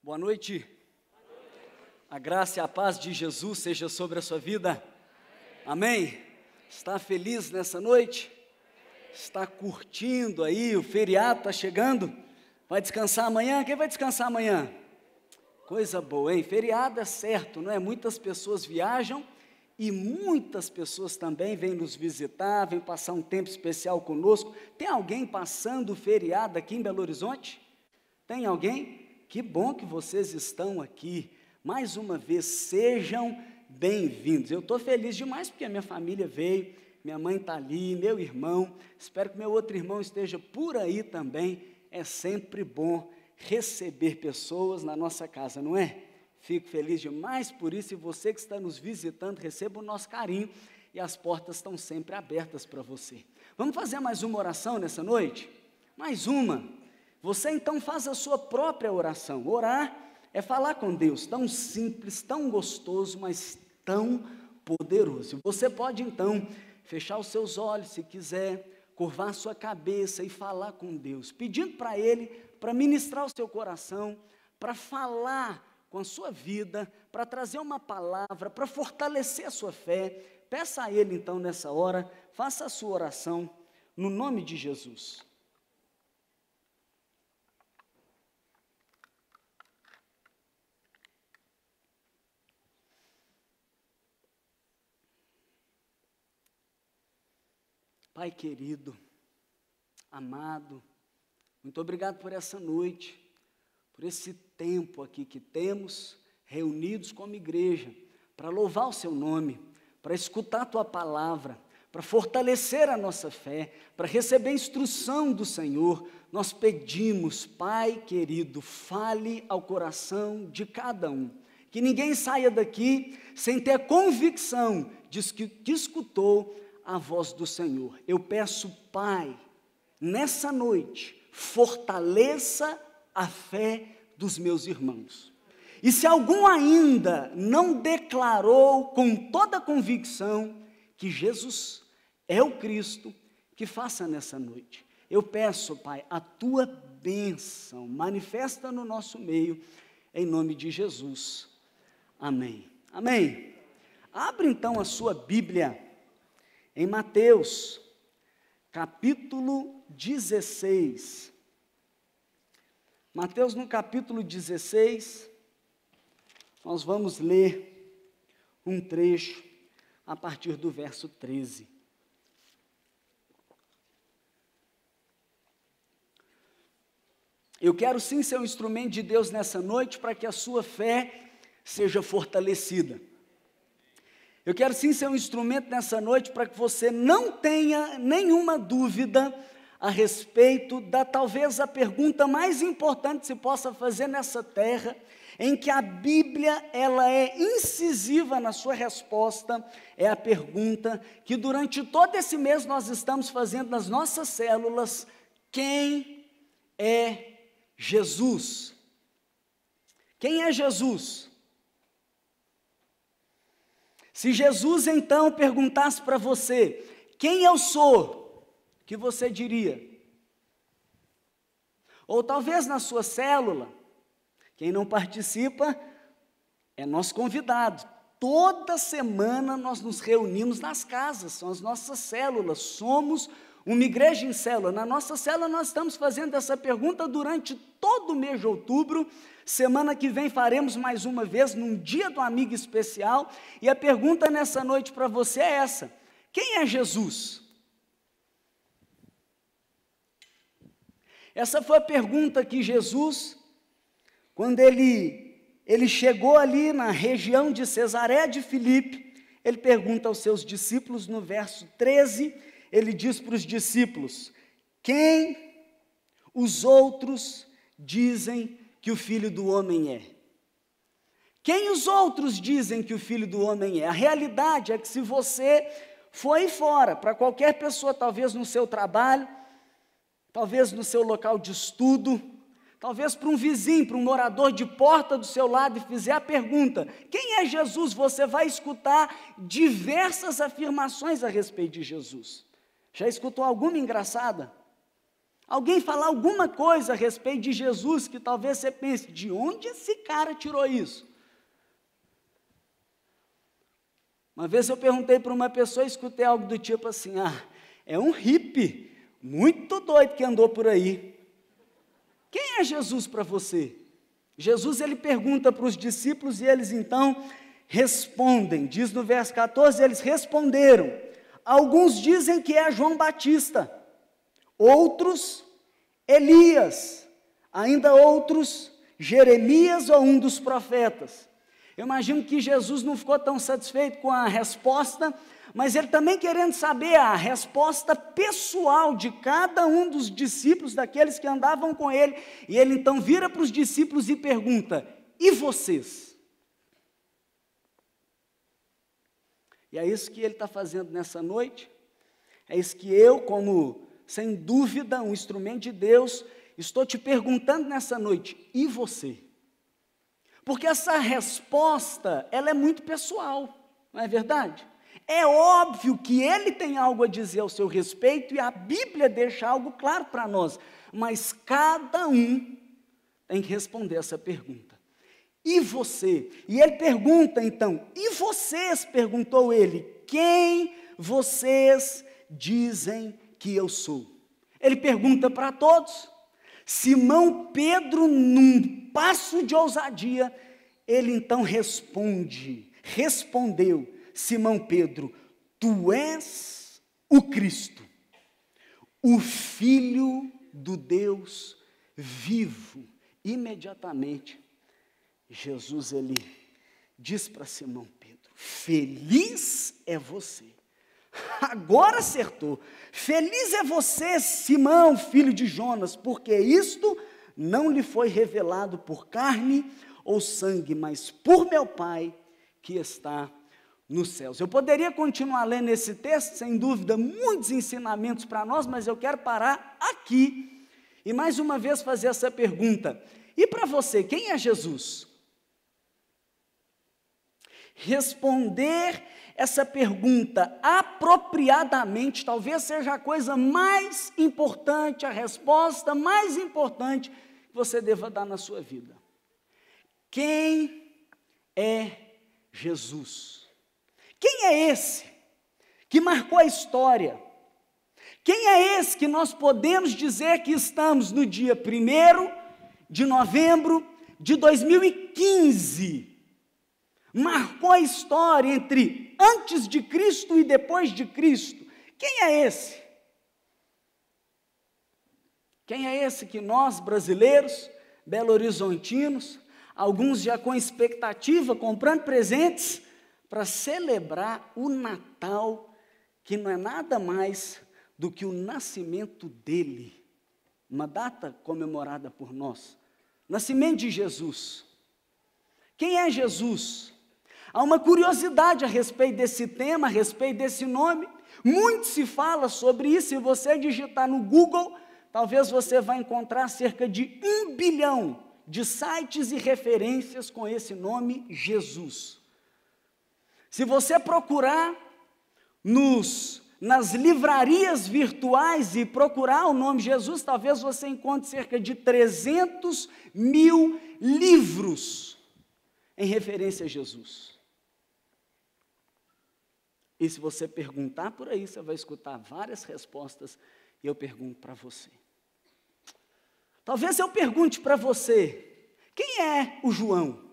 Boa noite. A graça e a paz de Jesus seja sobre a sua vida. Amém? Está feliz nessa noite? Está curtindo aí, o feriado está chegando? Vai descansar amanhã? Quem vai descansar amanhã? Coisa boa, hein? Feriado é certo, não é? Muitas pessoas viajam e muitas pessoas também vêm nos visitar, vêm passar um tempo especial conosco. Tem alguém passando o feriado aqui em Belo Horizonte? Tem alguém? Que bom que vocês estão aqui. Mais uma vez, sejam bem-vindos. Eu estou feliz demais porque a minha família veio, minha mãe está ali, meu irmão. Espero que meu outro irmão esteja por aí também. É sempre bom receber pessoas na nossa casa, não é? Fico feliz demais por isso, e você que está nos visitando, receba o nosso carinho, e as portas estão sempre abertas para você. Vamos fazer mais uma oração nessa noite? Mais uma. Você então faz a sua própria oração. Orar é falar com Deus, tão simples, tão gostoso, mas tão poderoso. Você pode então fechar os seus olhos se quiser, curvar a sua cabeça e falar com Deus, pedindo para Ele, para ministrar o seu coração, para falar com a sua vida, para trazer uma palavra, para fortalecer a sua fé. Peça a Ele então nessa hora, faça a sua oração no nome de Jesus. Pai querido, amado, muito obrigado por essa noite, por esse tempo aqui que temos, reunidos como igreja, para louvar o Seu nome, para escutar a Tua palavra, para fortalecer a nossa fé, para receber instrução do Senhor. Nós pedimos, Pai querido, fale ao coração de cada um, que ninguém saia daqui sem ter a convicção de que escutou a voz do Senhor. Eu peço, Pai, nessa noite, fortaleça a fé dos meus irmãos. E se algum ainda não declarou com toda a convicção que Jesus é o Cristo, que faça nessa noite. Eu peço, Pai, a Tua bênção, manifesta no nosso meio, em nome de Jesus. Amém. Amém. Abre então a sua Bíblia em Mateus, capítulo 16, Mateus no capítulo 16, nós vamos ler um trecho a partir do verso 13. Eu quero sim ser um instrumento de Deus nessa noite para que a sua fé seja fortalecida. Eu quero sim ser um instrumento nessa noite para que você não tenha nenhuma dúvida a respeito da talvez a pergunta mais importante que se possa fazer nessa terra, em que a Bíblia ela é incisiva na sua resposta. É a pergunta que durante todo esse mês nós estamos fazendo nas nossas células: quem é Jesus? Quem é Jesus? Se Jesus então perguntasse para você, quem eu sou, o que você diria? Ou talvez na sua célula, quem não participa é nosso convidado. Toda semana nós nos reunimos nas casas, são as nossas células, somos uma igreja em célula. Na nossa célula nós estamos fazendo essa pergunta durante todo o mês de outubro. Semana que vem faremos mais uma vez, num dia do amigo especial, e a pergunta nessa noite para você é essa: quem é Jesus? Essa foi a pergunta que Jesus, quando ele chegou ali na região de Cesareia de Filipe, ele pergunta aos seus discípulos, no verso 13, ele diz para os discípulos: quem os outros dizem que o Filho do Homem é? Quem os outros dizem que o Filho do Homem é? A realidade é que se você for aí fora, para qualquer pessoa, talvez no seu trabalho, talvez no seu local de estudo, talvez para um vizinho, para um morador de porta do seu lado, e fizer a pergunta, quem é Jesus? Você vai escutar diversas afirmações a respeito de Jesus. Já escutou alguma engraçada? alguém falar alguma coisa a respeito de Jesus, que talvez você pense, de onde esse cara tirou isso? Uma vez eu perguntei para uma pessoa, escutei algo do tipo assim, é um hippie, muito doido que andou por aí. Quem é Jesus para você? Jesus, ele pergunta para os discípulos e eles então respondem. Diz no verso 14, eles responderam. Alguns dizem que é João Batista, outros Elias, ainda outros Jeremias ou um dos profetas. Eu imagino que Jesus não ficou tão satisfeito com a resposta, mas ele também querendo saber a resposta pessoal de cada um dos discípulos, daqueles que andavam com ele, e ele então vira para os discípulos e pergunta, e vocês? E é isso que ele está fazendo nessa noite, é isso que eu, como, sem dúvida, um instrumento de Deus, estou te perguntando nessa noite, e você? Porque essa resposta, ela é muito pessoal, não é verdade? É óbvio que ele tem algo a dizer ao seu respeito e a Bíblia deixa algo claro para nós, mas cada um tem que responder essa pergunta. E você? E ele pergunta então, e vocês? Perguntou ele, quem vocês dizem que eu sou? Ele pergunta para todos. Simão Pedro, num passo de ousadia, ele então respondeu, Simão Pedro, tu és o Cristo, o Filho do Deus vivo. Imediatamente, Jesus, ele diz para Simão Pedro, feliz é você. Agora acertou. Feliz é você, Simão, filho de Jonas, porque isto não lhe foi revelado por carne ou sangue, mas por meu Pai que está nos céus. Eu poderia continuar lendo esse texto, sem dúvida, muitos ensinamentos para nós, mas eu quero parar aqui e mais uma vez fazer essa pergunta. E para você, quem é Jesus? Responder essa pergunta apropriadamente, talvez seja a coisa mais importante, a resposta mais importante que você deva dar na sua vida. Quem é Jesus? Quem é esse que marcou a história? Quem é esse que nós podemos dizer que estamos no dia 1º de novembro de 2015? Marcou a história entre antes de Cristo e depois de Cristo. Quem é esse? Quem é esse que nós, brasileiros, belo-horizontinos, alguns já com expectativa, comprando presentes, para celebrar o Natal, que não é nada mais do que o nascimento dele, uma data comemorada por nós, nascimento de Jesus. Quem é Jesus? Há uma curiosidade a respeito desse tema, a respeito desse nome, muito se fala sobre isso. Se você digitar no Google, talvez você vai encontrar cerca de 1 bilhão de sites e referências com esse nome, Jesus. Se você procurar nas livrarias virtuais e procurar o nome Jesus, talvez você encontre cerca de 300 mil livros em referência a Jesus. E se você perguntar por aí, você vai escutar várias respostas, e eu pergunto para você. Talvez eu pergunte para você, quem é o João?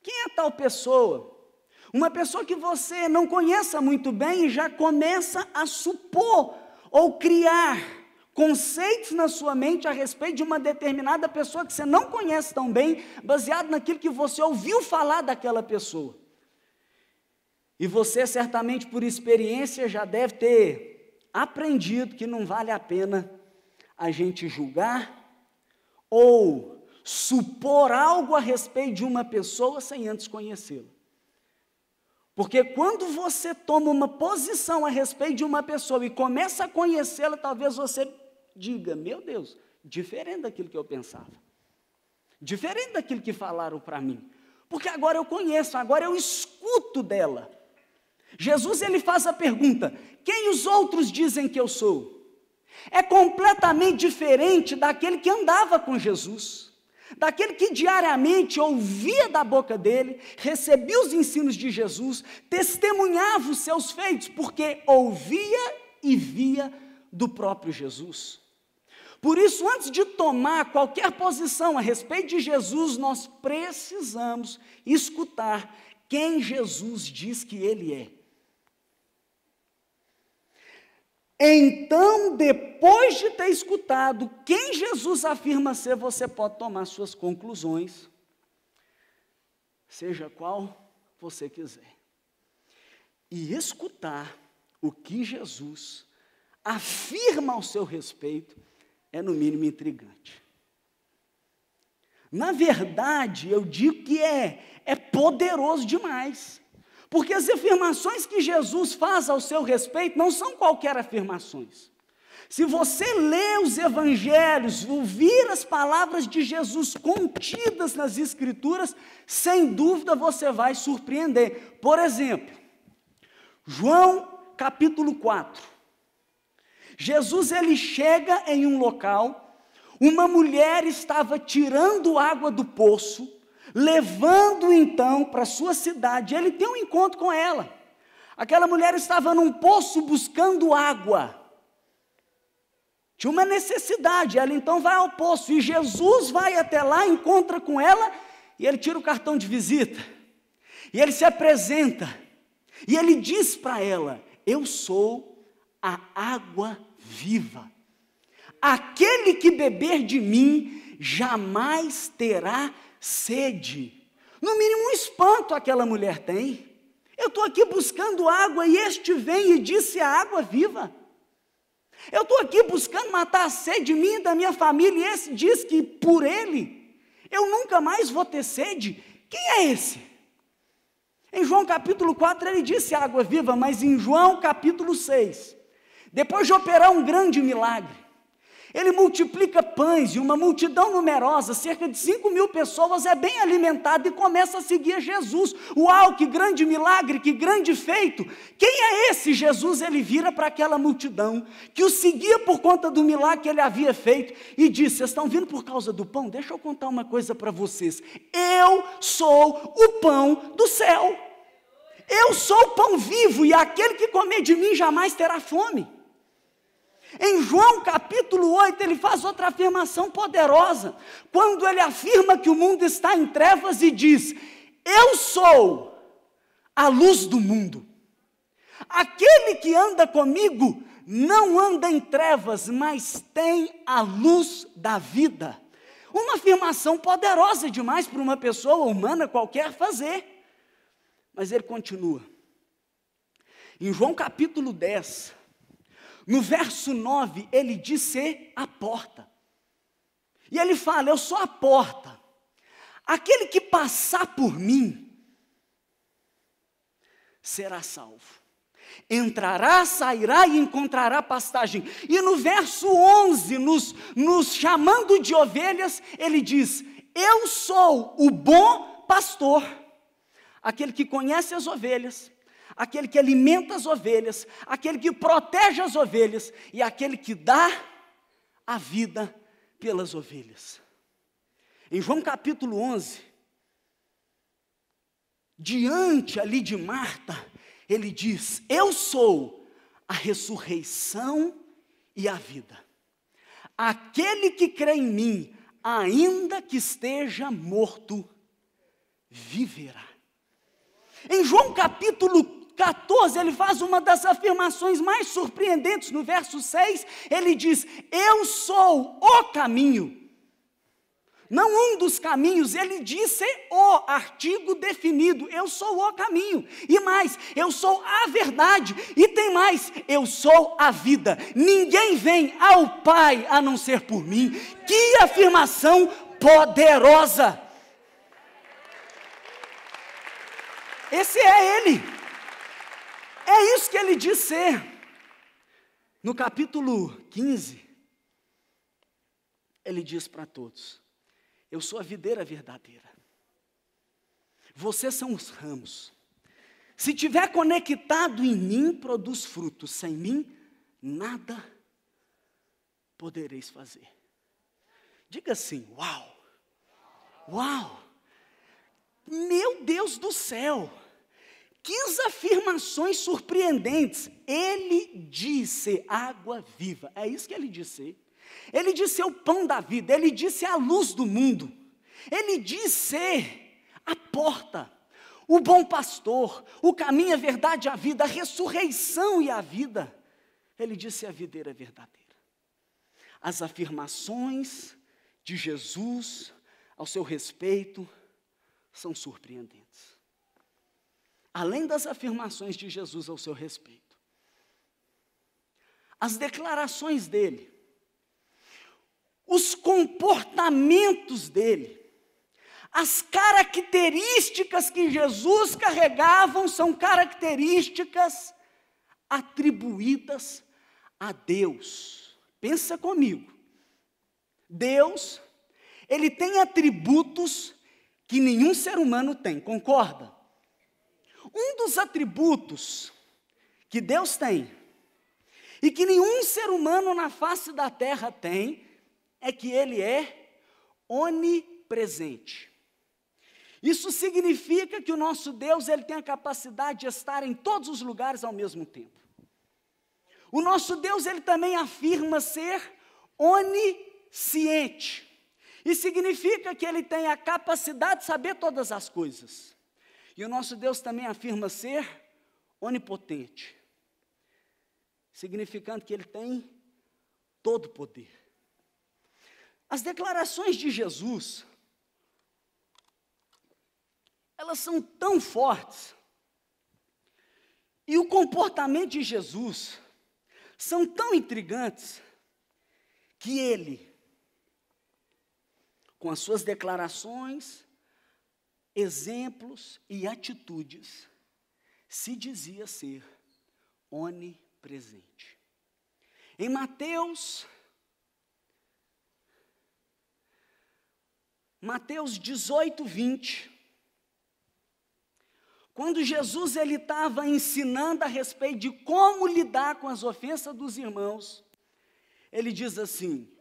Quem é tal pessoa? Uma pessoa que você não conheça muito bem e já começa a supor ou criar conceitos na sua mente a respeito de uma determinada pessoa que você não conhece tão bem, baseado naquilo que você ouviu falar daquela pessoa. E você, certamente por experiência, já deve ter aprendido que não vale a pena a gente julgar ou supor algo a respeito de uma pessoa sem antes conhecê-la. Porque quando você toma uma posição a respeito de uma pessoa e começa a conhecê-la, talvez você diga, meu Deus, diferente daquilo que eu pensava, diferente daquilo que falaram para mim, porque agora eu conheço, agora eu escuto dela. Jesus, ele faz a pergunta, quem os outros dizem que eu sou? É completamente diferente daquele que andava com Jesus, daquele que diariamente ouvia da boca dele, recebia os ensinos de Jesus, testemunhava os seus feitos, porque ouvia e via do próprio Jesus. Por isso, antes de tomar qualquer posição a respeito de Jesus, nós precisamos escutar quem Jesus diz que ele é. Então, depois de ter escutado quem Jesus afirma ser, você pode tomar suas conclusões, seja qual você quiser. E escutar o que Jesus afirma ao seu respeito é no mínimo intrigante. Na verdade, eu digo que é poderoso demais. Porque as afirmações que Jesus faz ao seu respeito não são qualquer afirmações. Se você lê os evangelhos, ouvir as palavras de Jesus contidas nas Escrituras, sem dúvida você vai surpreender. Por exemplo, João capítulo 4. Jesus ele chega em um local, uma mulher estava tirando água do poço, levando então para sua cidade. Ele tem um encontro com ela. Aquela mulher estava num poço buscando água. Tinha uma necessidade, ela então vai ao poço, e Jesus vai até lá, encontra com ela, e ele tira o cartão de visita, e ele se apresenta, e ele diz para ela: eu sou a água viva, aquele que beber de mim, jamais terá sede. No mínimo um espanto aquela mulher tem. Eu estou aqui buscando água, e este vem e disse a água viva. Eu estou aqui buscando matar a sede de mim e da minha família, e esse diz que por ele eu nunca mais vou ter sede. Quem é esse? Em João capítulo 4 ele disse água viva, mas em João capítulo 6, depois de operar um grande milagre, ele multiplica pães, e uma multidão numerosa, cerca de 5.000 pessoas, é bem alimentada e começa a seguir a Jesus. Uau, que grande milagre, que grande feito! Quem é esse Jesus? Ele vira para aquela multidão, que o seguia por conta do milagre que ele havia feito, e disse: vocês estão vindo por causa do pão? Deixa eu contar uma coisa para vocês. Eu sou o pão do céu. Eu sou o pão vivo, e aquele que comer de mim jamais terá fome. Em João capítulo 8, ele faz outra afirmação poderosa, quando ele afirma que o mundo está em trevas e diz: eu sou a luz do mundo. Aquele que anda comigo não anda em trevas, mas tem a luz da vida. Uma afirmação poderosa demais para uma pessoa humana qualquer fazer. Mas ele continua. Em João capítulo 10, no verso 9, ele diz ser a porta. E ele fala: eu sou a porta. Aquele que passar por mim será salvo. Entrará, sairá e encontrará pastagem. E no verso 11, nos chamando de ovelhas, ele diz: eu sou o bom pastor. Aquele que conhece as ovelhas, aquele que alimenta as ovelhas, aquele que protege as ovelhas, e aquele que dá a vida pelas ovelhas. Em João capítulo 11, diante ali de Marta, ele diz: eu sou a ressurreição e a vida. Aquele que crê em mim, ainda que esteja morto, viverá. Em João capítulo 14, ele faz uma das afirmações mais surpreendentes. No verso 6, ele diz: eu sou o caminho. Não um dos caminhos, ele disse o artigo definido: eu sou o caminho. E mais, eu sou a verdade. E tem mais, eu sou a vida. Ninguém vem ao Pai a não ser por mim. Que afirmação poderosa! Esse é ele. É isso que ele diz ser. No capítulo 15, ele diz para todos: eu sou a videira verdadeira. Vocês são os ramos. Se tiver conectado em mim, produz frutos. Sem mim, nada podereis fazer. Diga assim: uau, uau, meu Deus do céu, que afirmações surpreendentes. Ele disse água viva, é isso que ele disse. Ele disse o pão da vida, ele disse a luz do mundo, ele disse a porta, o bom pastor, o caminho, a verdade e a vida, a ressurreição e a vida. Ele disse a videira verdadeira. As afirmações de Jesus ao seu respeito são surpreendentes. Além das afirmações de Jesus ao seu respeito, as declarações dele, os comportamentos dele, as características que Jesus carregava são características atribuídas a Deus. Pensa comigo. Deus, ele tem atributos que nenhum ser humano tem, concorda? Um dos atributos que Deus tem e que nenhum ser humano na face da terra tem é que ele é onipresente. Isso significa que o nosso Deus, ele tem a capacidade de estar em todos os lugares ao mesmo tempo. O nosso Deus, ele também afirma ser onisciente. E significa que ele tem a capacidade de saber todas as coisas. E o nosso Deus também afirma ser onipotente, significando que ele tem todo o poder. As declarações de Jesus, elas são tão fortes, e o comportamento de Jesus são tão intrigantes, que ele, com as suas declarações, exemplos e atitudes, se dizia ser onipresente. Em Mateus 18, 20, quando Jesus estava ensinando a respeito de como lidar com as ofensas dos irmãos, ele diz assim: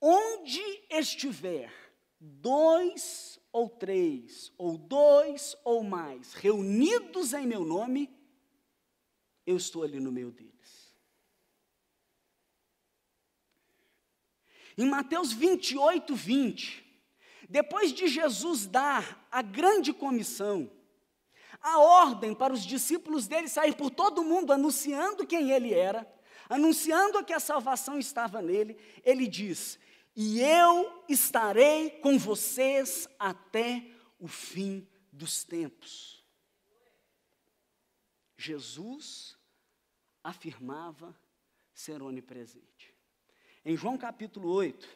onde estiver 2 ou 3, ou 2 ou mais, reunidos em meu nome, eu estou ali no meio deles. Em Mateus 28, 20, depois de Jesus dar a grande comissão, a ordem para os discípulos dele sair por todo mundo anunciando quem ele era, anunciando que a salvação estava nele, ele diz: e eu estarei com vocês até o fim dos tempos. Jesus afirmava ser onipresente. Em João capítulo 8,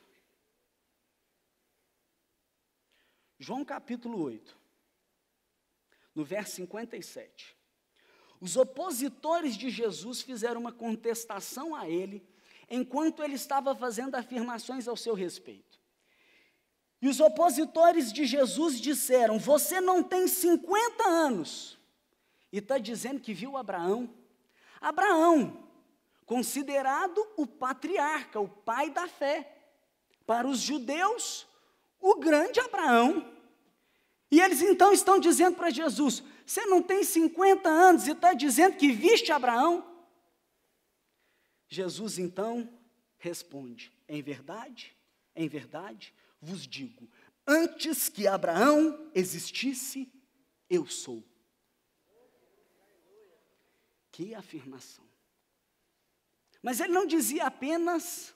no verso 57, os opositores de Jesus fizeram uma contestação a ele, enquanto ele estava fazendo afirmações ao seu respeito. E os opositores de Jesus disseram: você não tem 50 anos, e está dizendo que viu Abraão. Abraão, considerado o patriarca, o pai da fé, para os judeus, o grande Abraão. E eles então estão dizendo para Jesus: você não tem 50 anos e está dizendo que viste Abraão? Jesus então responde: em verdade, vos digo, antes que Abraão existisse, eu sou. Que afirmação. Mas ele não dizia apenas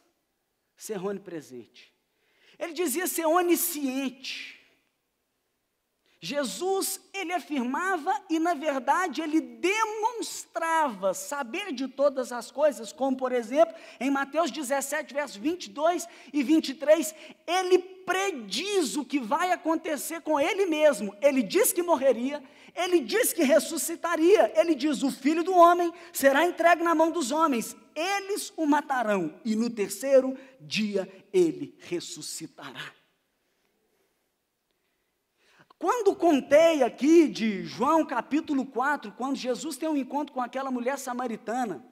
ser onipresente, ele dizia ser onisciente. Jesus, ele afirmava e, na verdade, ele demonstrava saber de todas as coisas, como, por exemplo, em Mateus 17, versos 22 e 23, ele prediz o que vai acontecer com ele mesmo. Ele diz que morreria, ele diz que ressuscitaria, ele diz: o Filho do Homem será entregue na mão dos homens, eles o matarão, e no terceiro dia ele ressuscitará. Quando contei aqui de João capítulo 4, quando Jesus tem um encontro com aquela mulher samaritana,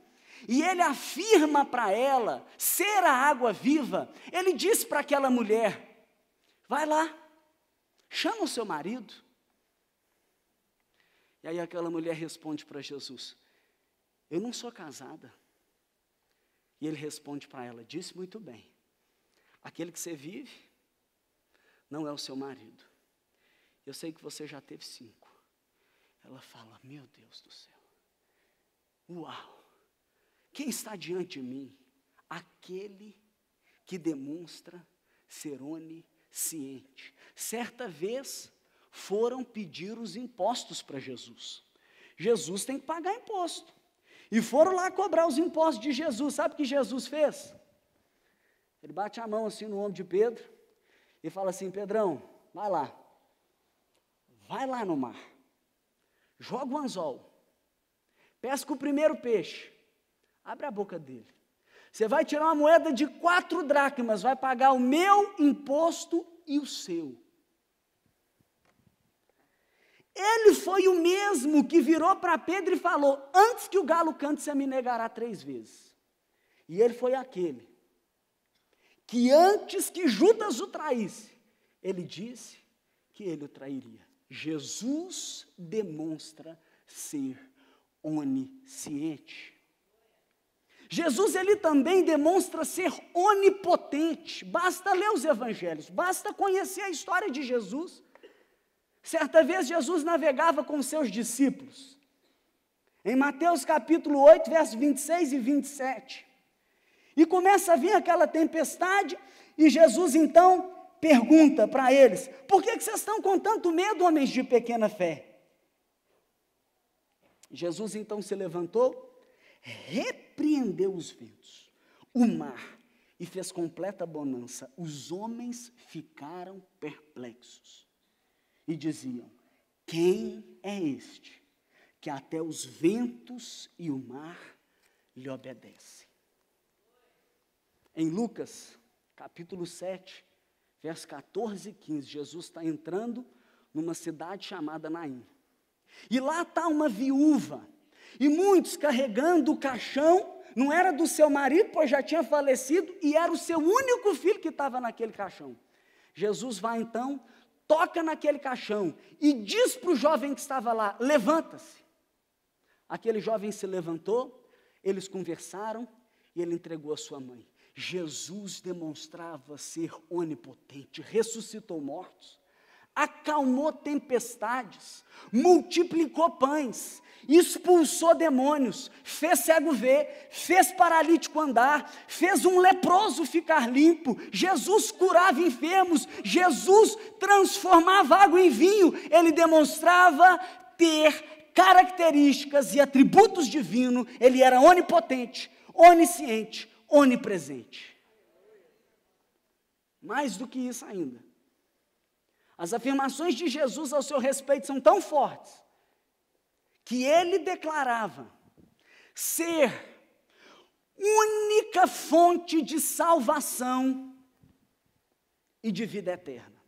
e ele afirma para ela ser a água viva, ele diz para aquela mulher: vai lá, chama o seu marido. E aí aquela mulher responde para Jesus: eu não sou casada. E ele responde para ela: disse muito bem, aquele que você vive não é o seu marido. Eu sei que você já teve 5. Ela fala: meu Deus do céu, uau, quem está diante de mim? Aquele que demonstra ser onisciente. Certa vez foram pedir os impostos para Jesus. Jesus tem que pagar imposto. E foram lá cobrar os impostos de Jesus. Sabe o que Jesus fez? Ele bate a mão assim no ombro de Pedro e fala assim: Pedrão, vai lá no mar, joga o anzol, pesca o primeiro peixe, abre a boca dele. Você vai tirar uma moeda de 4 dracmas, vai pagar o meu imposto e o seu. Ele foi o mesmo que virou para Pedro e falou: antes que o galo cante, você me negará 3 vezes. E ele foi aquele que antes que Judas o traísse, ele disse que ele o trairia. Jesus demonstra ser onisciente. Jesus, ele também demonstra ser onipotente. Basta ler os evangelhos, basta conhecer a história de Jesus. Certa vez Jesus navegava com seus discípulos, em Mateus capítulo 8, versos 26 e 27, e começa a vir aquela tempestade, e Jesus então pergunta para eles: por que vocês estão com tanto medo, homens de pequena fé? Jesus então se levantou, repreendeu os ventos, o mar, e fez completa bonança. Os homens ficaram perplexos e diziam: quem é este que até os ventos e o mar lhe obedecem? Em Lucas, capítulo 7, versos 14 e 15, Jesus está entrando numa cidade chamada Naim. E lá está uma viúva, e muitos carregando o caixão. Não era do seu marido, pois já tinha falecido, e era o seu único filho que estava naquele caixão. Jesus vai então, toca naquele caixão e diz para o jovem que estava lá: levanta-se. Aquele jovem se levantou, eles conversaram e ele entregou a sua mãe. Jesus demonstrava ser onipotente, ressuscitou mortos, acalmou tempestades, multiplicou pães, expulsou demônios, fez cego ver, fez paralítico andar, fez um leproso ficar limpo. Jesus curava enfermos, Jesus transformava água em vinho. Ele demonstrava ter características e atributos divinos. Ele era onipotente, onisciente, onipresente. Mais do que isso ainda, as afirmações de Jesus ao seu respeito são tão fortes, que ele declarava ser única fonte de salvação e de vida eterna.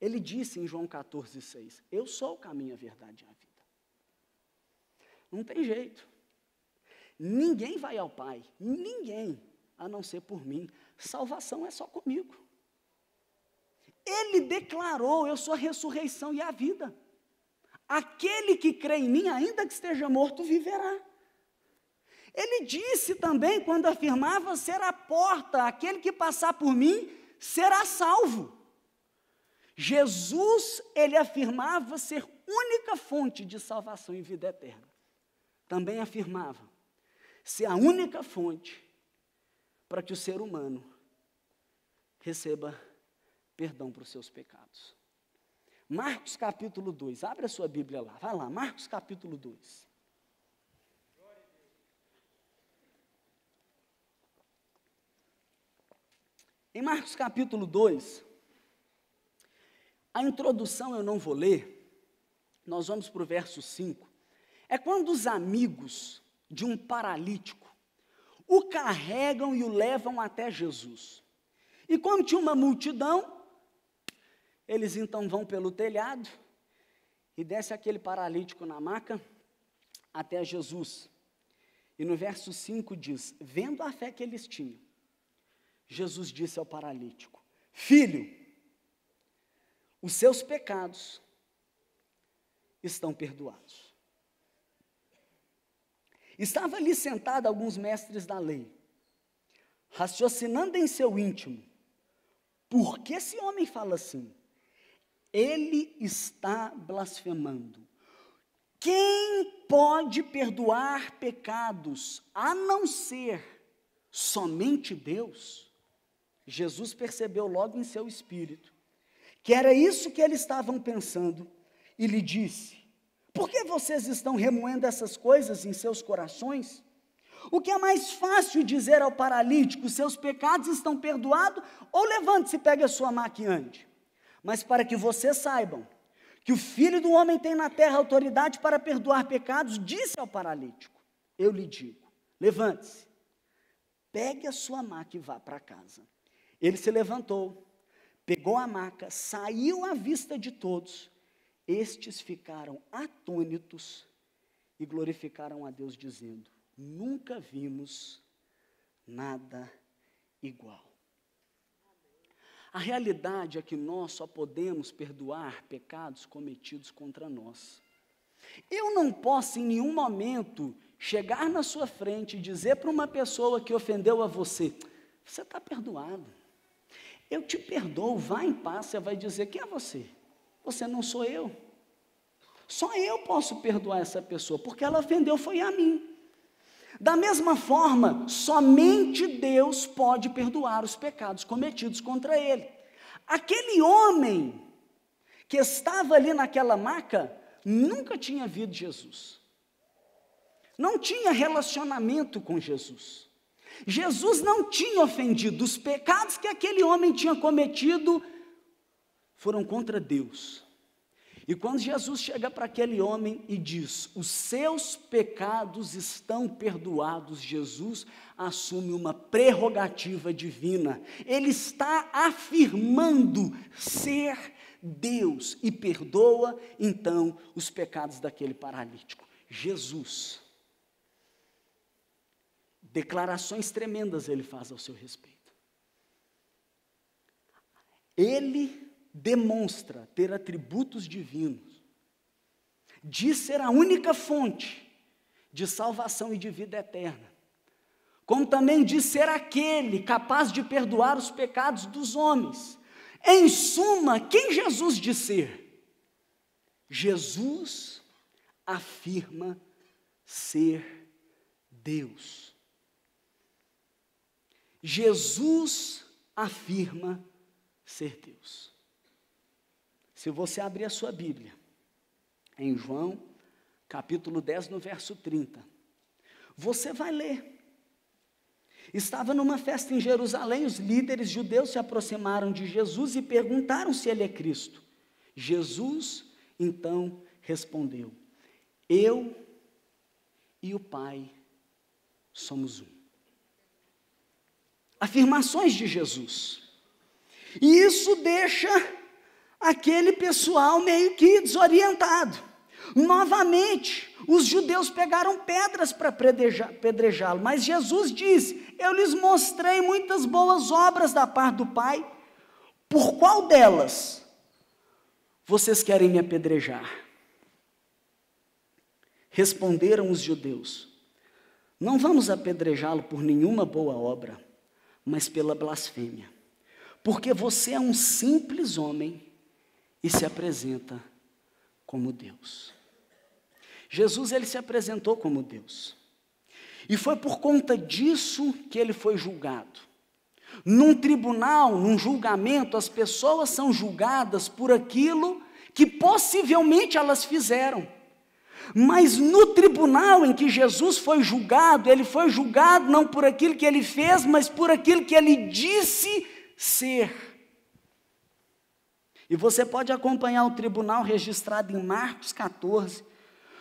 Ele disse em João 14,6, eu sou o caminho, a verdade e a vida. Não tem jeito. Ninguém vai ao Pai, ninguém, a não ser por mim. Salvação é só comigo. Ele declarou: eu sou a ressurreição e a vida. Aquele que crê em mim, ainda que esteja morto, viverá. Ele disse também, quando afirmava ser a porta: aquele que passar por mim será salvo. Jesus, ele afirmava ser única fonte de salvação e vida eterna. Também afirmava ser a única fonte para que o ser humano receba perdão para os seus pecados. Marcos capítulo 2, abre a sua Bíblia lá, vai lá, Marcos capítulo 2. Em Marcos capítulo 2, a introdução eu não vou ler, nós vamos para o verso 5. É quando os amigos de um paralítico o carregam e o levam até Jesus. E como tinha uma multidão, eles então vão pelo telhado e desce aquele paralítico na maca até Jesus. E no verso 5 diz: vendo a fé que eles tinham, Jesus disse ao paralítico: filho, os seus pecados estão perdoados. Estava ali sentado alguns mestres da lei, raciocinando em seu íntimo: por que esse homem fala assim? Ele está blasfemando. Quem pode perdoar pecados a não ser somente Deus? Jesus percebeu logo em seu espírito que era isso que eles estavam pensando e lhe disse: por que vocês estão remoendo essas coisas em seus corações? O que é mais fácil dizer ao paralítico: seus pecados estão perdoados, ou levante-se e pegue a sua maca e ande? Mas para que vocês saibam que o Filho do Homem tem na terra autoridade para perdoar pecados, disse ao paralítico: eu lhe digo, levante-se, pegue a sua maca e vá para casa. Ele se levantou, pegou a maca, saiu à vista de todos. Estes ficaram atônitos e glorificaram a Deus, dizendo: nunca vimos nada igual. A realidade é que nós só podemos perdoar pecados cometidos contra nós. Eu não posso em nenhum momento chegar na sua frente e dizer para uma pessoa que ofendeu a você: você está perdoado, eu te perdoo, vá em paz. Você vai dizer: quem é você? Você não sou eu. Só eu posso perdoar essa pessoa, porque ela ofendeu foi a mim. Da mesma forma, somente Deus pode perdoar os pecados cometidos contra ele. Aquele homem que estava ali naquela maca nunca tinha visto Jesus. Não tinha relacionamento com Jesus. Jesus não tinha ofendido. Os pecados que aquele homem tinha cometido foram contra Deus. E quando Jesus chega para aquele homem e diz: os seus pecados estão perdoados, Jesus assume uma prerrogativa divina. Ele está afirmando ser Deus e perdoa então os pecados daquele paralítico. Jesus, declarações tremendas ele faz ao seu respeito. Ele demonstra ter atributos divinos, diz ser a única fonte de salvação e de vida eterna, como também diz ser aquele capaz de perdoar os pecados dos homens. Em suma, quem Jesus diz ser? Jesus afirma ser Deus. Jesus afirma ser Deus. Se você abrir a sua Bíblia, em João, capítulo 10, no verso 30, você vai ler. Estava numa festa em Jerusalém, os líderes judeus se aproximaram de Jesus e perguntaram se ele é Cristo. Jesus, então, respondeu: eu e o Pai somos um. Afirmações de Jesus. E isso deixa aquele pessoal meio que desorientado. Novamente, os judeus pegaram pedras para apedrejá-lo, mas Jesus disse: eu lhes mostrei muitas boas obras da parte do Pai, por qual delas vocês querem me apedrejar? Responderam os judeus: não vamos apedrejá-lo por nenhuma boa obra, mas pela blasfêmia, porque você é um simples homem e se apresenta como Deus. Jesus, ele se apresentou como Deus, e foi por conta disso que ele foi julgado. Num tribunal, num julgamento, as pessoas são julgadas por aquilo que possivelmente elas fizeram, mas no tribunal em que Jesus foi julgado, ele foi julgado não por aquilo que ele fez, mas por aquilo que ele disse ser. E você pode acompanhar o tribunal registrado em Marcos 14,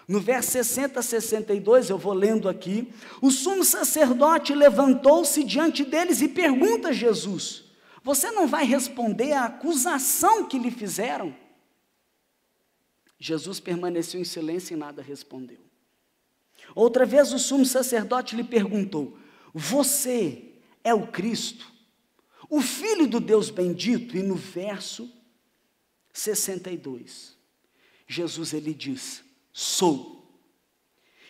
no verso 60 a 62, eu vou lendo aqui. O sumo sacerdote levantou-se diante deles e pergunta a Jesus: você não vai responder à acusação que lhe fizeram? Jesus permaneceu em silêncio e nada respondeu. Outra vez o sumo sacerdote lhe perguntou: você é o Cristo, o Filho do Deus bendito? E no verso 62, Jesus ele diz: sou.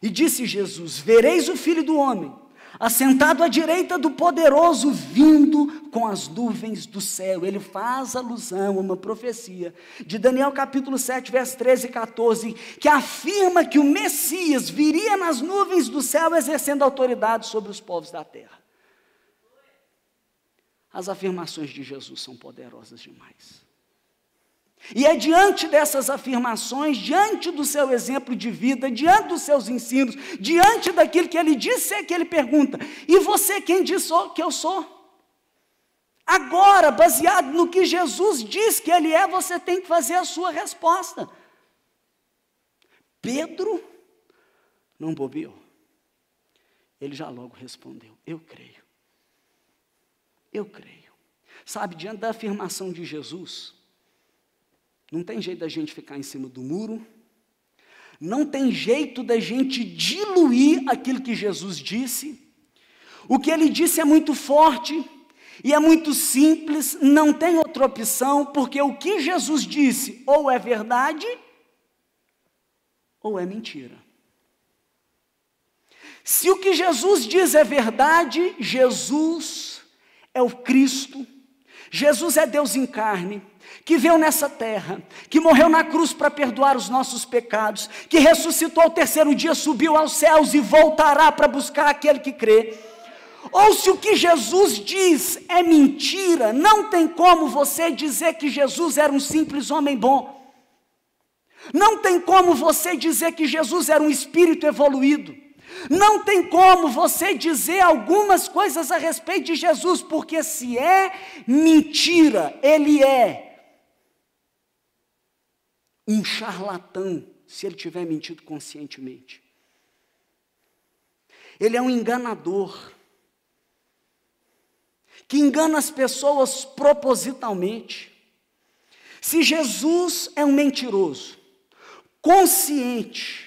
E disse Jesus: vereis o Filho do Homem, assentado à direita do Poderoso, vindo com as nuvens do céu. Ele faz alusão a uma profecia de Daniel capítulo 7, versos 13 e 14, que afirma que o Messias viria nas nuvens do céu, exercendo autoridade sobre os povos da terra. As afirmações de Jesus são poderosas demais. E é diante dessas afirmações, diante do seu exemplo de vida, diante dos seus ensinos, diante daquilo que ele disse, é que ele pergunta: e você quem diz que eu sou? Agora, baseado no que Jesus diz que ele é, você tem que fazer a sua resposta. Pedro não bobeou. Ele já logo respondeu: eu creio. Eu creio. Sabe, diante da afirmação de Jesus, não tem jeito da gente ficar em cima do muro, não tem jeito da gente diluir aquilo que Jesus disse. O que ele disse é muito forte e é muito simples, não tem outra opção, porque o que Jesus disse ou é verdade ou é mentira. Se o que Jesus diz é verdade, Jesus é o Cristo, Jesus é Deus em carne, que veio nessa terra, que morreu na cruz para perdoar os nossos pecados, que ressuscitou ao terceiro dia, subiu aos céus e voltará para buscar aquele que crê. Ou se o que Jesus diz é mentira, não tem como você dizer que Jesus era um simples homem bom. Não tem como você dizer que Jesus era um espírito evoluído. Não tem como você dizer algumas coisas a respeito de Jesus, porque se é mentira, ele é um charlatão, se ele tiver mentido conscientemente. Ele é um enganador, que engana as pessoas propositalmente. Se Jesus é um mentiroso, consciente,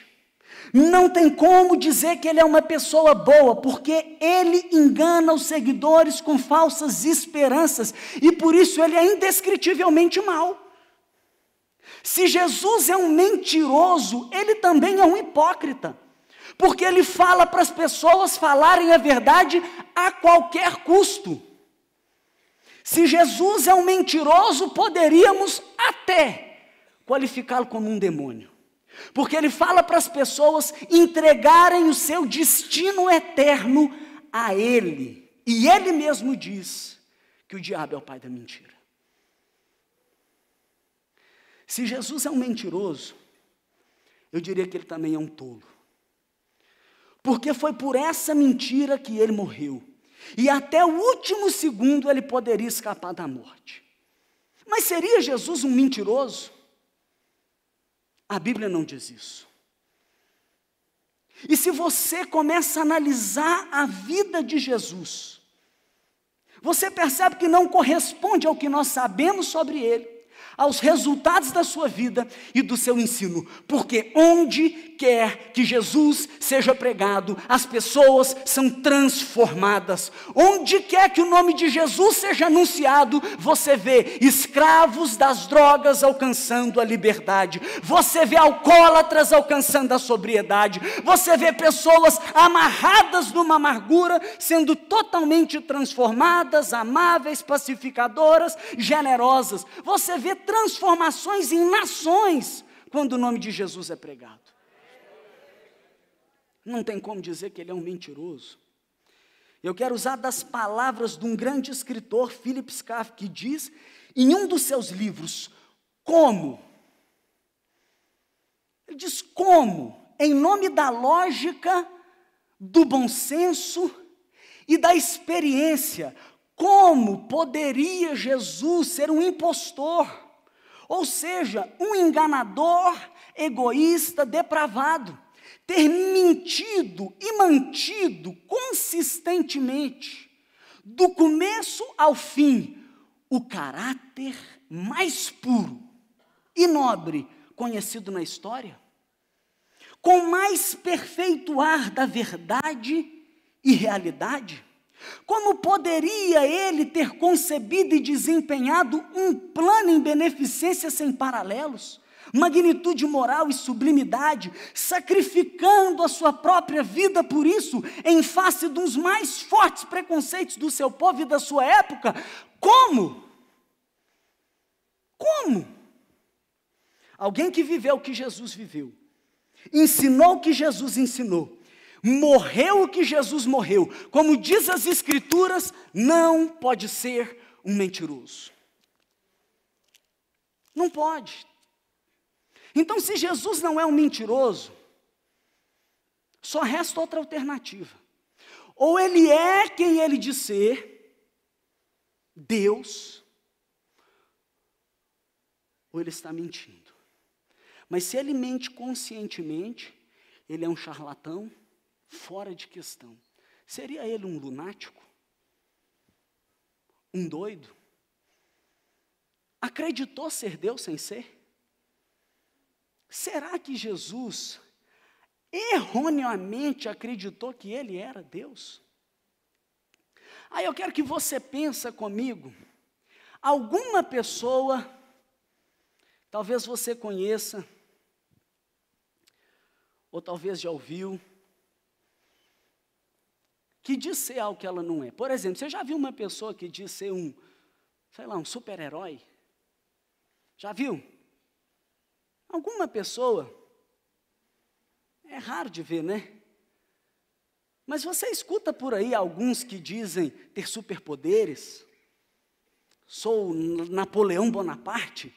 não tem como dizer que ele é uma pessoa boa, porque ele engana os seguidores com falsas esperanças, e por isso ele é indescritivelmente mau. Se Jesus é um mentiroso, ele também é um hipócrita, porque ele fala para as pessoas falarem a verdade a qualquer custo. Se Jesus é um mentiroso, poderíamos até qualificá-lo como um demônio, porque ele fala para as pessoas entregarem o seu destino eterno a ele, e ele mesmo diz que o diabo é o pai da mentira. Se Jesus é um mentiroso, eu diria que ele também é um tolo, porque foi por essa mentira que ele morreu, e até o último segundo ele poderia escapar da morte. Mas seria Jesus um mentiroso? A Bíblia não diz isso. E se você começa a analisar a vida de Jesus, você percebe que não corresponde ao que nós sabemos sobre ele, aos resultados da sua vida e do seu ensino, porque onde quer que Jesus seja pregado, as pessoas são transformadas. Onde quer que o nome de Jesus seja anunciado, você vê escravos das drogas alcançando a liberdade, você vê alcoólatras alcançando a sobriedade, você vê pessoas amarradas numa amargura sendo totalmente transformadas, amáveis, pacificadoras, generosas. Você vê transformações em nações quando o nome de Jesus é pregado. Não tem como dizer que ele é um mentiroso. Eu quero usar das palavras de um grande escritor, Philip Schaff, que diz em um dos seus livros: como? Ele diz como, em nome da lógica, do bom senso e da experiência, como poderia Jesus ser um impostor? Ou seja, um enganador, egoísta, depravado, ter mentido e mantido consistentemente, do começo ao fim, o caráter mais puro e nobre conhecido na história? com mais perfeito ar da verdade e realidade? Como poderia ele ter concebido e desempenhado um plano em beneficência sem paralelos, magnitude moral e sublimidade, sacrificando a sua própria vida por isso, em face dos mais fortes preconceitos do seu povo e da sua época? Como? Como? Alguém que viveu o que Jesus viveu, ensinou o que Jesus ensinou, morreu o que Jesus morreu, como diz as Escrituras, não pode ser um mentiroso. Não pode. Então, se Jesus não é um mentiroso, só resta outra alternativa. Ou ele é quem ele diz ser, Deus, ou ele está mentindo. Mas se ele mente conscientemente, ele é um charlatão, fora de questão. Seria ele um lunático? Um doido? Acreditou ser Deus sem ser? Será que Jesus erroneamente acreditou que ele era Deus? Aí eu quero que você pense comigo, alguma pessoa, talvez você conheça, ou talvez já ouviu, que diz ser algo que ela não é. Por exemplo, você já viu uma pessoa que diz ser um super-herói? Já viu? Alguma pessoa, é raro de ver, né? Mas você escuta por aí alguns que dizem ter superpoderes. Sou Napoleão Bonaparte.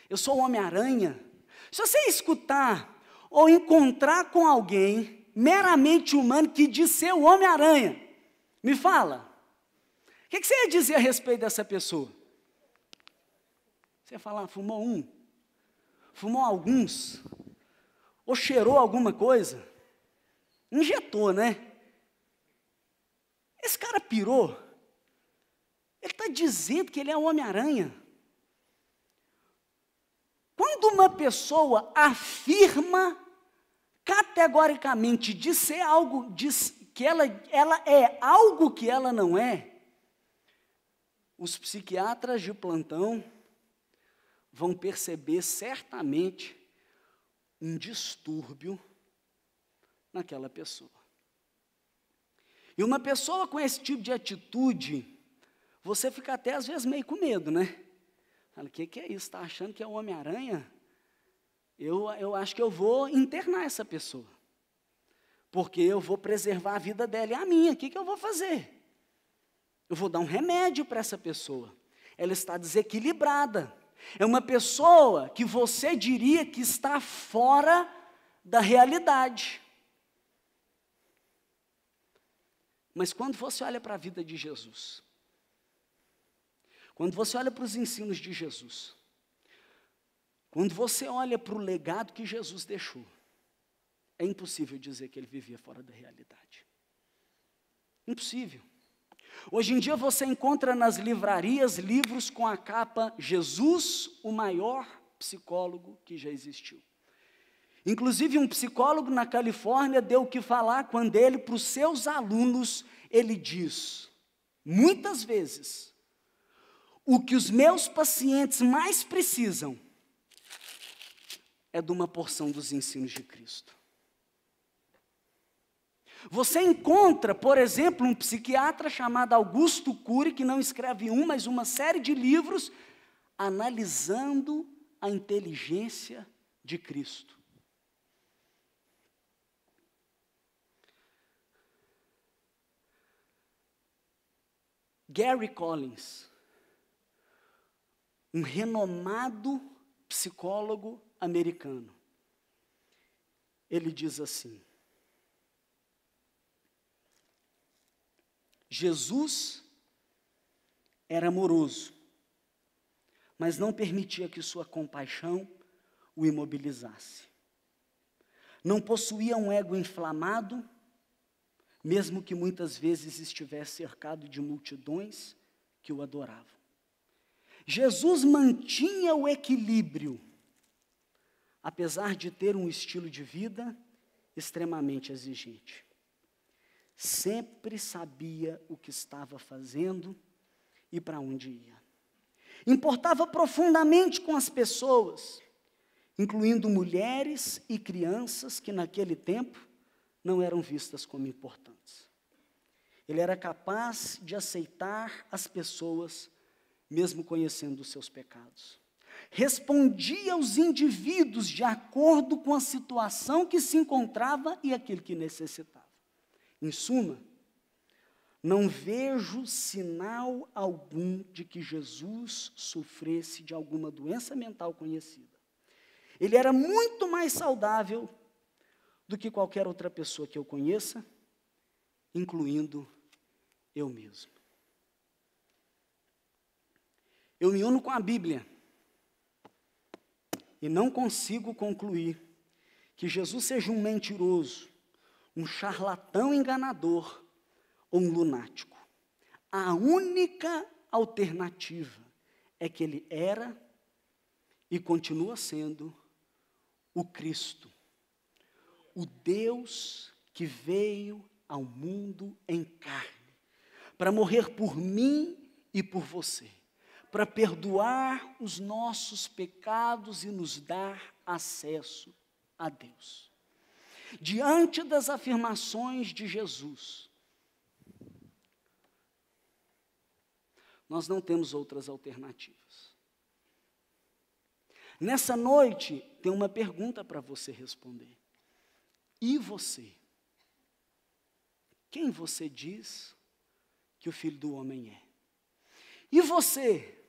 Eu sou o Homem-Aranha. Se você escutar ou encontrar com alguém meramente humano que diz ser o Homem-Aranha, me fala, o que você ia dizer a respeito dessa pessoa? Você ia falar, fumou um? Fumou alguns? Ou cheirou alguma coisa? Injetou, né? Esse cara pirou. Ele está dizendo que ele é o Homem-Aranha. Quando uma pessoa afirma categoricamente de ser algo, diz que ela é algo que ela não é, os psiquiatras de plantão vão perceber certamente um distúrbio naquela pessoa. E uma pessoa com esse tipo de atitude, você fica até às vezes meio com medo, né? Fala, o que é isso? Está achando que é o Homem-Aranha? Eu acho que eu vou internar essa pessoa, porque eu vou preservar a vida dela e a minha. O que eu vou fazer? Eu vou dar um remédio para essa pessoa. Ela está desequilibrada. É uma pessoa que você diria que está fora da realidade. Mas quando você olha para a vida de Jesus, quando você olha para os ensinos de Jesus, quando você olha para o legado que Jesus deixou, é impossível dizer que ele vivia fora da realidade. Impossível. Hoje em dia você encontra nas livrarias livros com a capa Jesus, o maior psicólogo que já existiu. Inclusive um psicólogo na Califórnia deu o que falar quando ele, para os seus alunos, ele diz, muitas vezes, o que os meus pacientes mais precisam é de uma porção dos ensinos de Cristo. Você encontra, por exemplo, um psiquiatra chamado Augusto Cury, que não escreve um, mas uma série de livros, analisando a inteligência de Cristo. Gary Collins, um renomado psicólogo americano, ele diz assim: Jesus era amoroso, mas não permitia que sua compaixão o imobilizasse. Não possuía um ego inflamado, mesmo que muitas vezes estivesse cercado de multidões que o adoravam. Jesus mantinha o equilíbrio, apesar de ter um estilo de vida extremamente exigente. Sempre sabia o que estava fazendo e para onde ia. Importava profundamente com as pessoas, incluindo mulheres e crianças que naquele tempo não eram vistas como importantes. Ele era capaz de aceitar as pessoas, mesmo conhecendo os seus pecados. Respondia aos indivíduos de acordo com a situação que se encontrava e aquilo que necessitava. Em suma, não vejo sinal algum de que Jesus sofresse de alguma doença mental conhecida. Ele era muito mais saudável do que qualquer outra pessoa que eu conheça, incluindo eu mesmo. Eu me uno com a Bíblia e não consigo concluir que Jesus seja um mentiroso, um charlatão enganador ou um lunático. A única alternativa é que ele era e continua sendo o Cristo, o Deus que veio ao mundo em carne, para morrer por mim e por você, para perdoar os nossos pecados e nos dar acesso a Deus. Diante das afirmações de Jesus, nós não temos outras alternativas. Nessa noite, tem uma pergunta para você responder. E você? Quem você diz que o Filho do Homem é? E você?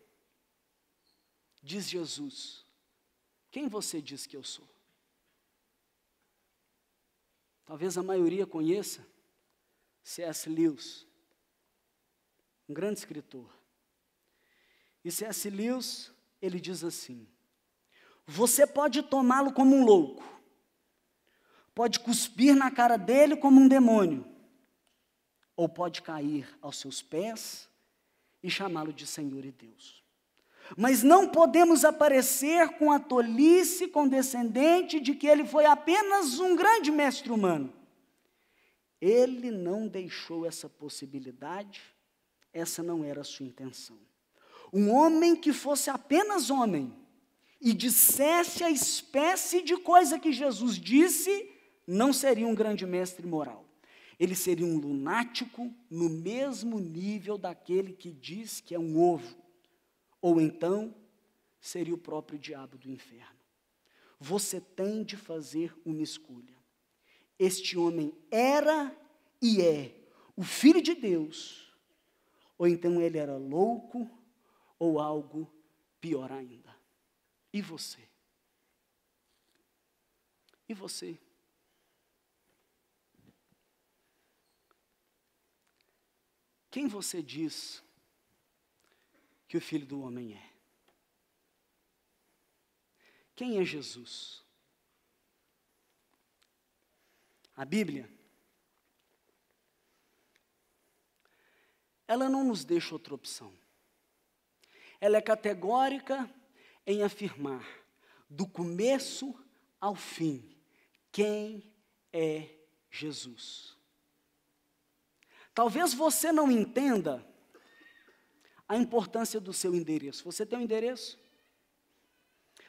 Diz Jesus. Quem você diz que eu sou? Talvez a maioria conheça C.S. Lewis, um grande escritor. E C.S. Lewis, ele diz assim: você pode tomá-lo como um louco, pode cuspir na cara dele como um demônio, ou pode cair aos seus pés e chamá-lo de Senhor e Deus. Mas não podemos aparecer com a tolice condescendente de que ele foi apenas um grande mestre humano. Ele não deixou essa possibilidade, essa não era a sua intenção. Um homem que fosse apenas homem e dissesse a espécie de coisa que Jesus disse, não seria um grande mestre moral. Ele seria um lunático no mesmo nível daquele que diz que é um ovo. Ou então, seria o próprio diabo do inferno. Você tem de fazer uma escolha. Este homem era e é o Filho de Deus, ou então ele era louco, ou algo pior ainda. E você? E você? Quem você diz que o Filho do Homem é? Quem é Jesus? A Bíblia, ela não nos deixa outra opção. Ela é categórica em afirmar, do começo ao fim, quem é Jesus. Talvez você não entenda a importância do seu endereço. Você tem um endereço?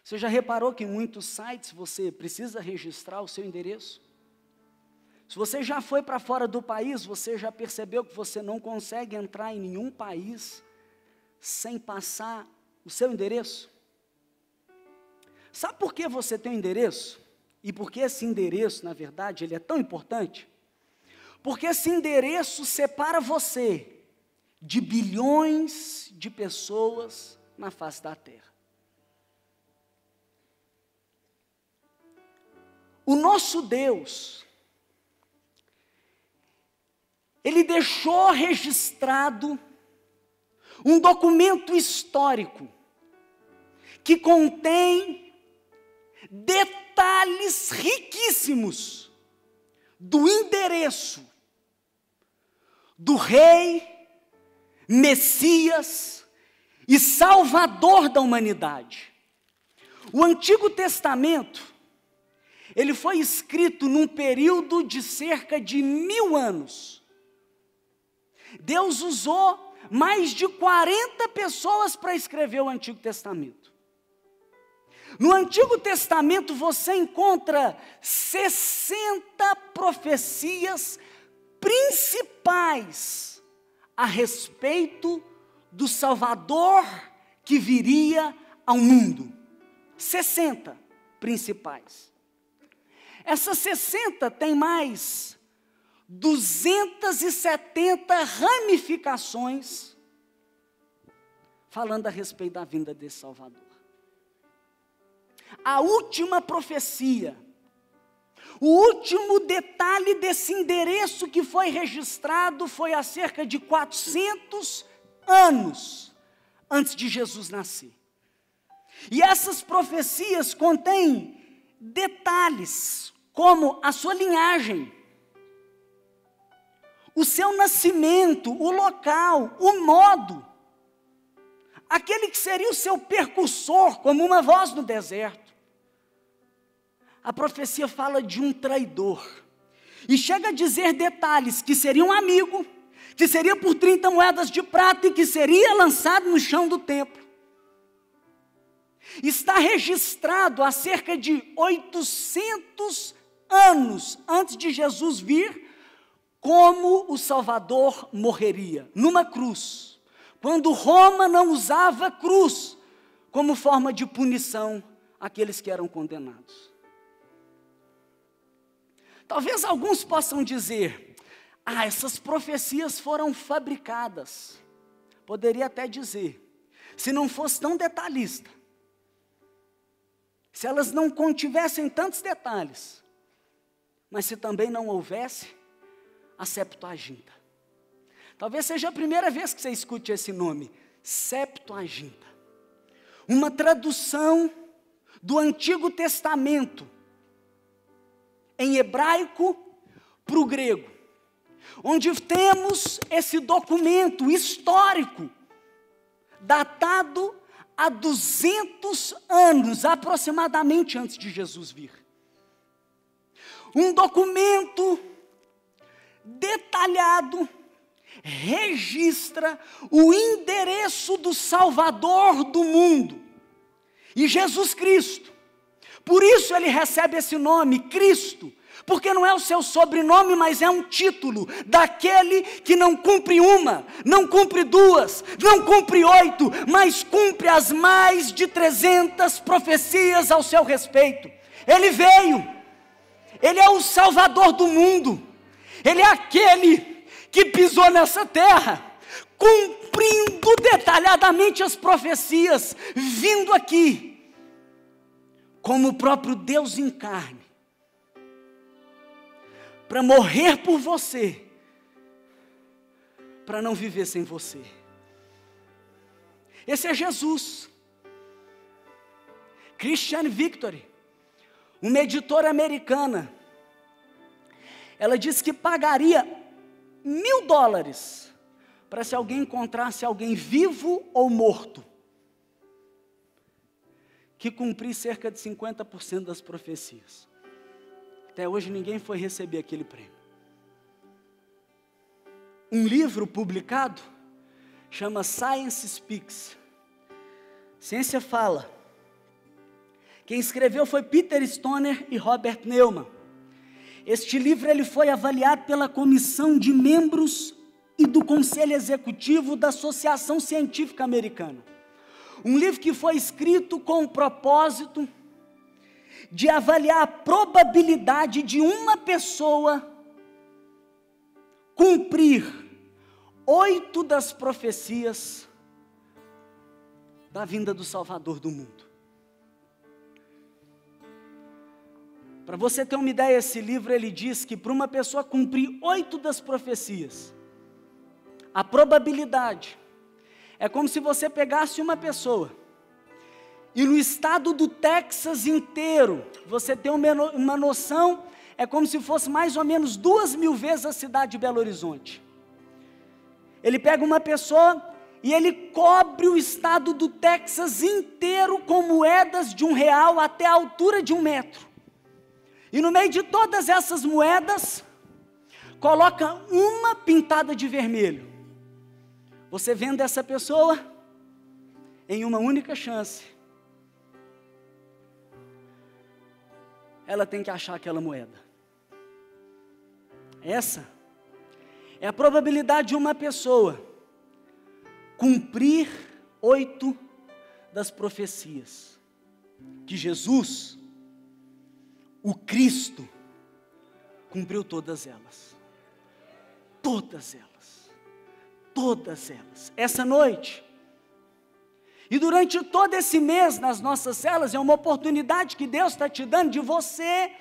Você já reparou que em muitos sites você precisa registrar o seu endereço? Se você já foi para fora do país, você já percebeu que você não consegue entrar em nenhum país sem passar o seu endereço? Sabe por que você tem um endereço? E por que esse endereço, na verdade, ele é tão importante? Porque esse endereço separa você de bilhões de pessoas na face da terra. O nosso Deus, Ele deixou registrado um documento histórico que contém detalhes riquíssimos do endereço do rei, Messias e Salvador da humanidade. O Antigo Testamento ele foi escrito num período de cerca de 1000 anos. Deus usou mais de 40 pessoas para escrever o Antigo Testamento. No Antigo Testamento você encontra 60 profecias principais a respeito do Salvador que viria ao mundo. 60 principais. Essas 60 tem mais 270 ramificações falando a respeito da vinda desse Salvador. A última profecia, o último detalhe desse endereço que foi registrado foi há cerca de 400 anos antes de Jesus nascer. E essas profecias contêm detalhes como a sua linhagem, o seu nascimento, o local, o modo, aquele que seria o seu percursor, como uma voz no deserto. A profecia fala de um traidor, e chega a dizer detalhes, que seria um amigo, que seria por 30 moedas de prata, e que seria lançado no chão do templo. Está registrado há cerca de 800 anos antes de Jesus vir, como o Salvador morreria, numa cruz, quando Roma não usava cruz como forma de punição àqueles que eram condenados. Talvez alguns possam dizer, essas profecias foram fabricadas. Poderia até dizer, se não fosse tão detalhista, se elas não contivessem tantos detalhes, mas se também não houvesse a Septuaginta. Talvez seja a primeira vez que você escute esse nome, Septuaginta. Uma tradução do Antigo Testamento, em hebraico para o grego, onde temos esse documento histórico, datado há 200 anos, aproximadamente antes de Jesus vir. Um documento detalhado, registra o endereço do Salvador do mundo, e Jesus Cristo. Por isso ele recebe esse nome, Cristo, porque não é o seu sobrenome, mas é um título daquele que não cumpre uma, não cumpre duas, não cumpre 8, mas cumpre as mais de 300 profecias ao seu respeito. Ele veio, ele é o Salvador do mundo, ele é aquele que pisou nessa terra, cumprindo detalhadamente as profecias, vindo aqui, como o próprio Deus em carne, para morrer por você, para não viver sem você. Esse é Jesus. Christian Victory, uma editora americana, ela disse que pagaria $1000 para se alguém encontrasse alguém vivo ou morto, que cumprisse cerca de 50% das profecias. Até hoje ninguém foi receber aquele prêmio. Um livro publicado chama Science Speaks. Ciência fala. Quem escreveu foi Peter Stoner e Robert Neumann. Este livro ele foi avaliado pela comissão de membros e do Conselho Executivo da Associação Científica Americana. Um livro que foi escrito com o propósito de avaliar a probabilidade de uma pessoa cumprir 8 das profecias da vinda do Salvador do mundo. Para você ter uma ideia, esse livro ele diz que para uma pessoa cumprir 8 das profecias, a probabilidade é como se você pegasse uma pessoa e no estado do Texas inteiro, você tem uma noção, é como se fosse mais ou menos 2.000 vezes a cidade de Belo Horizonte. Ele pega uma pessoa e ele cobre o estado do Texas inteiro com moedas de R$1 até a altura de 1 metro. E no meio de todas essas moedas, coloca uma pintada de vermelho. Você vendo essa pessoa em uma única chance, ela tem que achar aquela moeda. Essa é a probabilidade de uma pessoa cumprir 8 das profecias que Jesus, o Cristo, cumpriu todas elas. Todas elas. Todas elas. Essa noite, e durante todo esse mês nas nossas celas, é uma oportunidade que Deus está te dando de você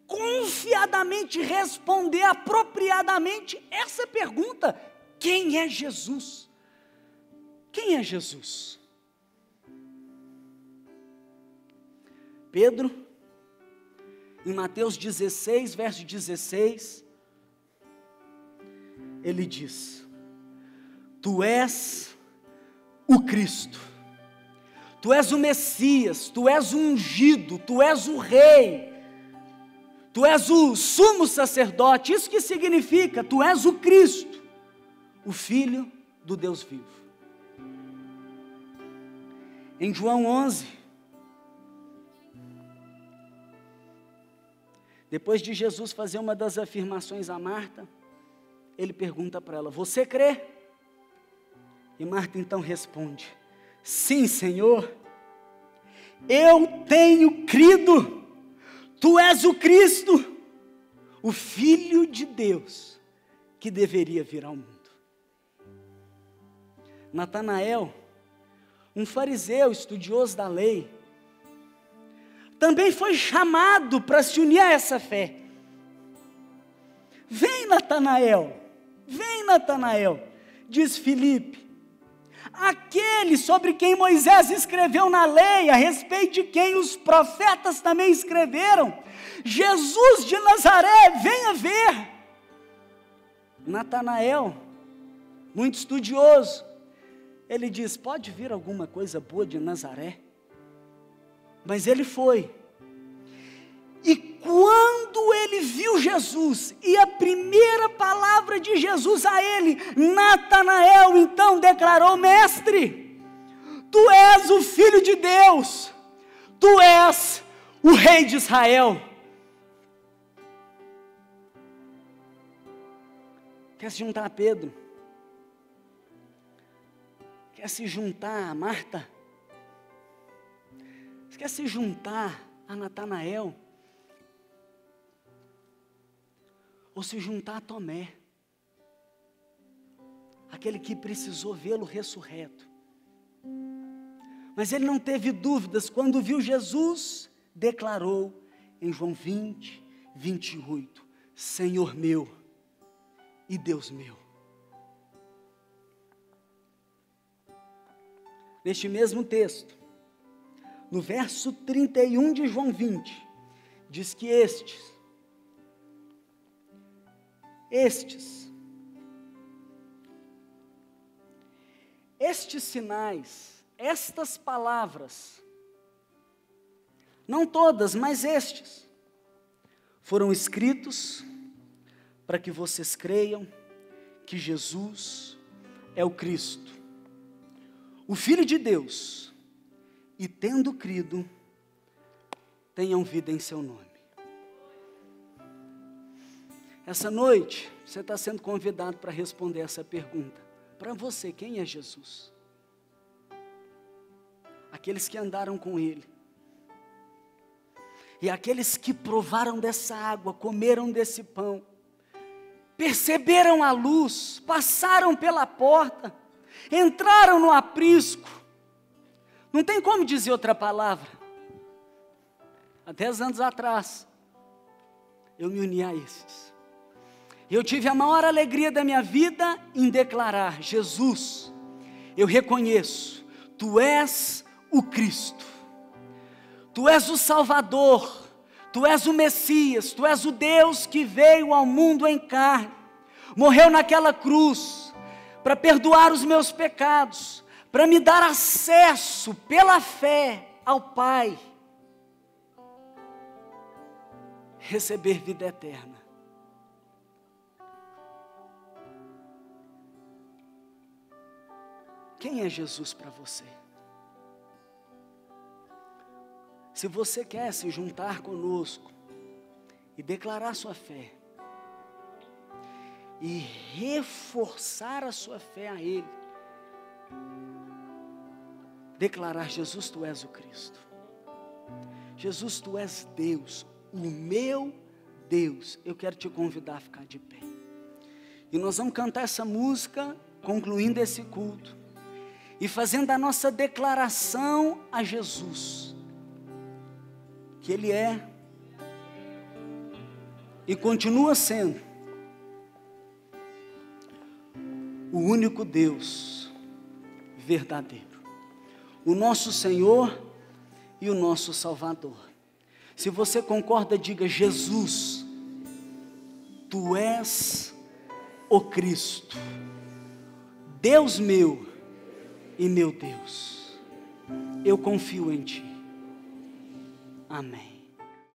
confiadamente responder apropriadamente essa pergunta: quem é Jesus? Quem é Jesus? Pedro, em Mateus 16, verso 16, ele diz: tu és o Cristo, tu és o Messias, tu és o ungido, tu és o Rei, tu és o sumo sacerdote. Isso que significa, tu és o Cristo, o Filho do Deus vivo. Em João 11, depois de Jesus fazer uma das afirmações a Marta, ele pergunta para ela: você crê? E Marta então responde: sim, Senhor, eu tenho crido, tu és o Cristo, o Filho de Deus, que deveria vir ao mundo. Natanael, um fariseu estudioso da lei, também foi chamado para se unir a essa fé. Vem, Natanael, diz Filipe, aquele sobre quem Moisés escreveu na lei, a respeito de quem os profetas também escreveram, Jesus de Nazaré, venha ver. Natanael, muito estudioso, ele diz: pode vir alguma coisa boa de Nazaré? Mas ele foi. E quando ele viu Jesus, e a primeira palavra de Jesus a ele, Natanael então declarou: mestre, tu és o Filho de Deus, tu és o Rei de Israel. Quer se juntar a Pedro? Quer se juntar a Marta? Quer se juntar a Natanael? Ou se juntar a Tomé, aquele que precisou vê-lo ressurreto, mas ele não teve dúvidas, quando viu Jesus, declarou em João 20, 28, Senhor meu e Deus meu. Neste mesmo texto, no verso 31 de João 20, diz que estes sinais, estas palavras, não todas, mas estes, foram escritos para que vocês creiam que Jesus é o Cristo, o Filho de Deus, e tendo crido, tenham vida em seu nome. Essa noite, você está sendo convidado para responder essa pergunta. Para você, quem é Jesus? Aqueles que andaram com Ele. E aqueles que provaram dessa água, comeram desse pão, perceberam a luz, passaram pela porta, entraram no aprisco. Não tem como dizer outra palavra. Há 10 anos atrás, eu me uni a esses. Eu tive a maior alegria da minha vida em declarar: Jesus, eu reconheço, tu és o Cristo, tu és o Salvador, tu és o Messias, tu és o Deus que veio ao mundo em carne, morreu naquela cruz, para perdoar os meus pecados, para me dar acesso pela fé ao Pai. receber vida eterna. Quem é Jesus para você? Se você quer se juntar conosco e declarar sua fé, e reforçar a sua fé a Ele, declarar: Jesus, Tu és o Cristo, Jesus, Tu és Deus, o meu Deus. Eu quero te convidar a ficar de pé, e nós vamos cantar essa música, concluindo esse culto, e fazendo a nossa declaração a Jesus, que Ele é, e continua sendo, o único Deus verdadeiro, o nosso Senhor e o nosso Salvador. Se você concorda, diga: Jesus, Tu és o Cristo, Deus meu e meu Deus, eu confio em Ti. Amém.